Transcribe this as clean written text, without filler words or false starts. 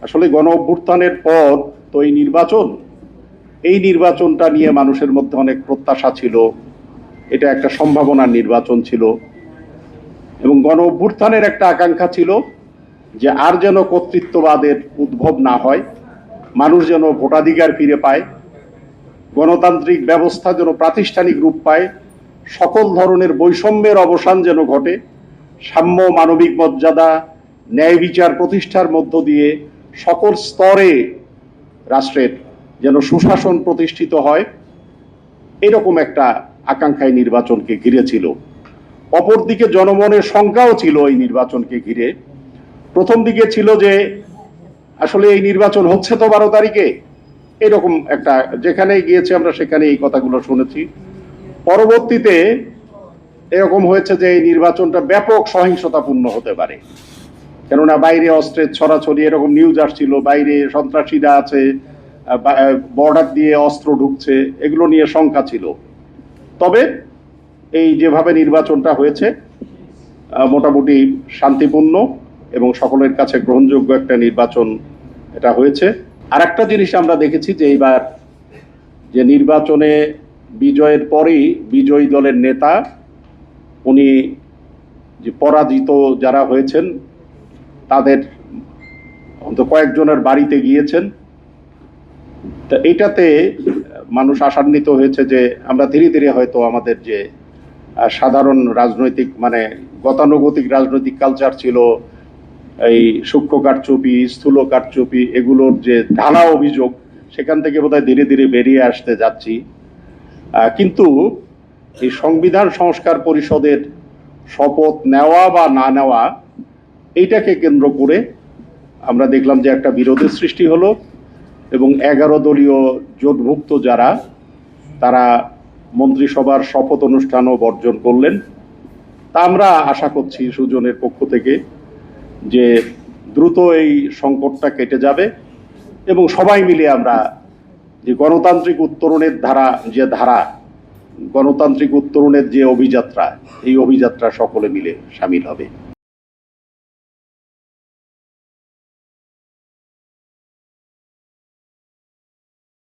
আসলে গণ অভ্যুত্থানের পর তো এই নির্বাচনটা নিয়ে মানুষের মধ্যে অনেক প্রত্যাশা ছিল, এটা একটা সম্ভাবনার নির্বাচন ছিল এবং গণ অভ্যুত্থানের একটা আকাঙ্ক্ষা ছিল যে আর যেন কর্তৃত্ববাদের উদ্ভব না হয়, মানুষ যেন ভোটাধিকার ফিরে পায়, গণতান্ত্রিক ব্যবস্থা যেন প্রাতিষ্ঠানিক রূপ পায়, সকল ধরনের বৈষম্যের অবসান যেন ঘটে, সাম্য, মানবিক মর্যাদা, ন্যায় বিচার প্রতিষ্ঠার মধ্য দিয়ে সকল স্তরে রাষ্ট্রের যেন সুশাসন প্রতিষ্ঠিত হয়, এরকম একটা আকাঙ্ক্ষায় নির্বাচনকে ঘিরে ছিল। অপরদিকে জনমনের শঙ্কাও ছিল এই নির্বাচনকে ঘিরে। প্রথম দিকে ছিল যে আসলে এই নির্বাচন হচ্ছে তো 12 তারিখে, এরকম একটা, যেখানে গিয়েছে আমরা সেখানে এই কথাগুলো শুনেছি। পরবর্তীতে এরকম হয়েছে যে এই নির্বাচনটা ব্যাপক সহিংসতাপূর্ণ হতে পারে, কেননা বাইরে অস্ত্রের ছড়াছড়ি এরকম নিউজ আসছিল, বাইরে সন্ত্রাসীরা আছে, বর্ডার দিয়ে অস্ত্র ঢুকছে, এগুলো নিয়ে শঙ্কা ছিল। তবে এই যেভাবে নির্বাচনটা হয়েছে মোটামুটি শান্তিপূর্ণ এবং সকলের কাছে গ্রহণযোগ্য একটা নির্বাচন এটা হয়েছে। আর একটা জিনিস আমরা দেখেছি যে এইবার যে নির্বাচনে বিজয়ের পরেই বিজয়ী দলের নেতা উনি যে পরাজিত যারা হয়েছেন তাদের অন্তত কয়েকজনের বাড়িতে গিয়েছেন। তা এটাতে মানুষ আশান্বিত হয়েছে যে আমরা ধীরে ধীরে হয়তো আমাদের যে সাধারণ রাজনৈতিক মানে গতানুগতিক রাজনৈতিক কালচার ছিল, এই সূক্ষ্ম কারচুপি, স্থূল কারচুপি, এগুলোর যে ঢালা অভিযোগ, সেখান থেকে বোধহয় ধীরে ধীরে বেরিয়ে আসতে যাচ্ছি। কিন্তু এই সংবিধান সংস্কার পরিষদের শপথ নেওয়া বা না নেওয়া, এইটাকে কেন্দ্র করে আমরা দেখলাম যে একটা বিরোধের সৃষ্টি হলো এবং 11 দলীয় জোটভুক্ত যারা তারা মন্ত্রিসভার শপথ অনুষ্ঠানও বর্জন করলেন। তা আমরা আশা করছি সুজনের পক্ষ থেকে যে দ্রুত এই সংকটটা কেটে যাবে এবং সবাই মিলে আমরা যে গণতান্ত্রিক উত্তরণের গণতান্ত্রিক উত্তরণের যে অভিযাত্রা, এই অভিযাত্রা সকলে মিলে সামিল হবে।